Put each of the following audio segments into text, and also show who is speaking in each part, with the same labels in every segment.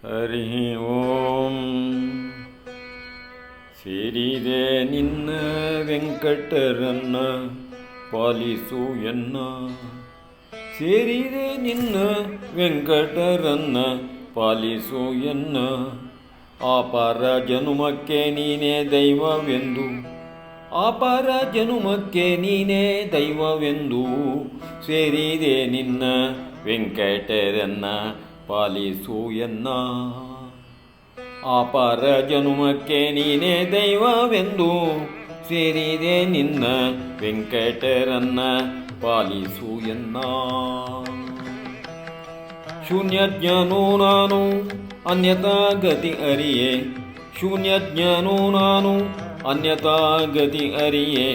Speaker 1: ಹರಿ ಓಂ. ಸೇರಿದೆ ನಿನ್ನ ವೆಂಕಟರನ್ನ ಪಾಲಿಸು ಎನ್ನ. ಸೇರಿದೆ ನಿನ್ನ ವೆಂಕಟರನ್ನ ಪಾಲಿಸು ಎನ್ನ. ಅಪಾರ ಜನುಮಕ್ಕೆ ನೀನೇ ದೈವವೆಂದು, ಅಪಾರ ಜನುಮಕ್ಕೆ ನೀನೇ ದೈವವೆಂದು. ಸೇರಿದೆ ನಿನ್ನ ವೆಂಕಟರನ್ನ ಪಾಲಿಸು ಎನ್ನ. ಅಪಾರ ಜನುಮಕ್ಕೆ ನೀನೇ ದೈವವೆಂದು. ಸೇರಿದೆ ನಿನ್ನ ವೆಂಕಟರನ್ನ ಪಾಲಿಸು ಎನ್ನ. ಶೂನ್ಯಜ್ಞಾನೋ ನಾನು ಅನ್ಯತಾ ಗತಿ ಅರಿಯೆ. ಶೂನ್ಯಜ್ಞಾನೋ ನಾನು ಅನ್ಯತಾ ಗತಿ ಅರಿಯೆ.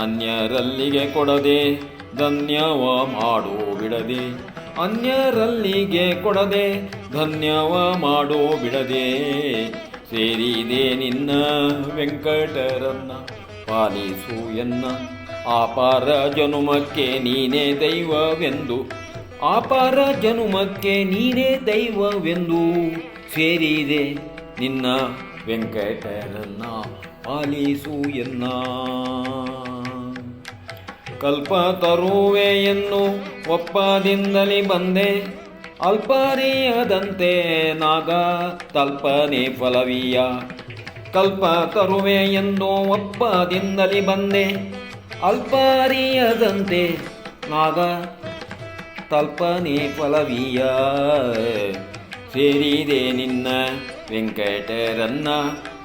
Speaker 1: ಅನ್ಯರಲ್ಲಿಗೆ ಕೊಡದೆ ಧನ್ಯವ ಮಾಡೋ ಬಿಡದೆ. ಅನ್ಯರಲ್ಲಿಗೆ ಕೊಡದೆ ಧನ್ಯವ ಮಾಡೋ ಬಿಡದೆ. ಸೇರಿದೆ ನಿನ್ನ ವೆಂಕಟರನ್ನ ಪಾಲಿಸು ಎನ್ನ. ಅಪಾರ ಜನುಮಕ್ಕೆ ನೀನೇ ದೈವವೆಂದು, ಅಪಾರ ಜನುಮಕ್ಕೆ ನೀನೇ ದೈವವೆಂದು. ಸೇರಿದೆ ನಿನ್ನ ವೆಂಕಟರನ್ನ ಪಾಲಿಸು ಎನ್ನ. ಕಲ್ಪ ತರುವೆ ಎನ್ನು ಒಪ್ಪದಿಂದಲೇ ಬಂದೆ. ಅಲ್ಪರಿಯದಂತೆ ನಾಗ ತಲ್ಪನೆ ಫಲವೀಯ. ಕಲ್ಪ ತರುವೆ ಎಂದು ಒಪ್ಪದಿಂದಲೇ ಬಂದೆ. ಅಲ್ಪರಿಯದಂತೆ ನಾಗ ತಲ್ಪನೆ ಫಲವೀಯ. ಸೇರಿದೆ ನಿನ್ನ ವೆಂಕಟರನ್ನ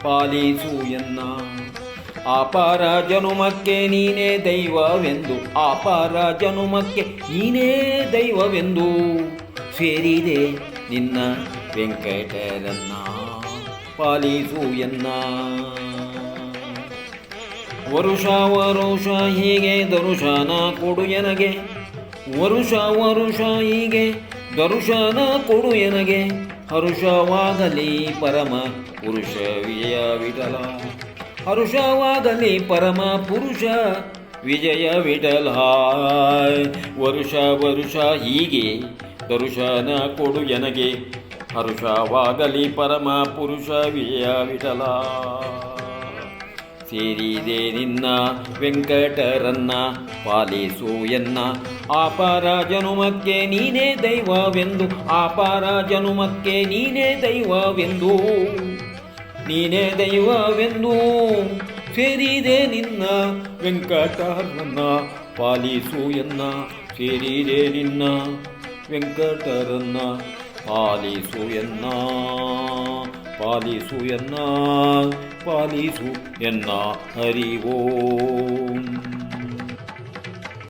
Speaker 1: ಪಾಲಿಸು ಎನ್ನ. ಅಪಾರ ಜನುಮಕ್ಕೆ ನೀನೇ ದೈವವೆಂದು, ಅಪಾರ ಜನುಮಕ್ಕೆ ನೀನೇ ದೈವವೆಂದು. ಸೇರಿದೆ ನಿನ್ನ ವೆಂಕಟರನ್ನ ಪಾಲಿಸು ಎನ್ನ. ವರುಷ ವರುಷ ಹೀಗೆ ದರುಶನ ಕೊಡು ಎನಗೆ. ವರುಷ ವರುಷ ಹೀಗೆ ದರುಶನ ಕೊಡು ಎನಗೆ. ಹರುಷವಾಗಲಿ ಪರಮ ಪುರುಷ ವಿಜಯ ವಿಠಲ. ಹರುಷವಾಗಲಿ ಪರಮ ಪುರುಷ ವಿಜಯ ವಿಠಲ. ವರುಷ ವರುಷ ಹೀಗೆ ದರುಶನ ಕೊಡು ಎನಗೆ. ಹರುಷವಾಗಲಿ ಪರಮ ಪುರುಷ ವಿಜಯ ವಿಠಲ. ಸೇರಿದೆ ನಿನ್ನ ವೆಂಕಟರನ್ನ ಪಾಲಿಸು ಎನ್ನ. ಅಪಾರ ಜನುಮಕ್ಕೆ ನೀನೇ ದೈವವೆಂದು, ಅಪಾರ ಜನುಮಕ್ಕೆ ನೀನೇ ದೈವವೆಂದು. ನೀನೇ ದೈವವೆಂದು. ಸೇರಿದೆ ನಿನ್ನ ವೆಂಕಟರನ್ನ ಪಾಲಿಸು ಎನ್ನ. ಸೇರಿದೆ ನಿನ್ನ ವೆಂಕಟರನ್ನ ಪಾಲಿಸು ಎನ್ನ. ಪಾಲಿಸು ಎನ್ನ, ಪಾಲಿಸು ಎನ್ನ. ಹರಿ ಓಂ.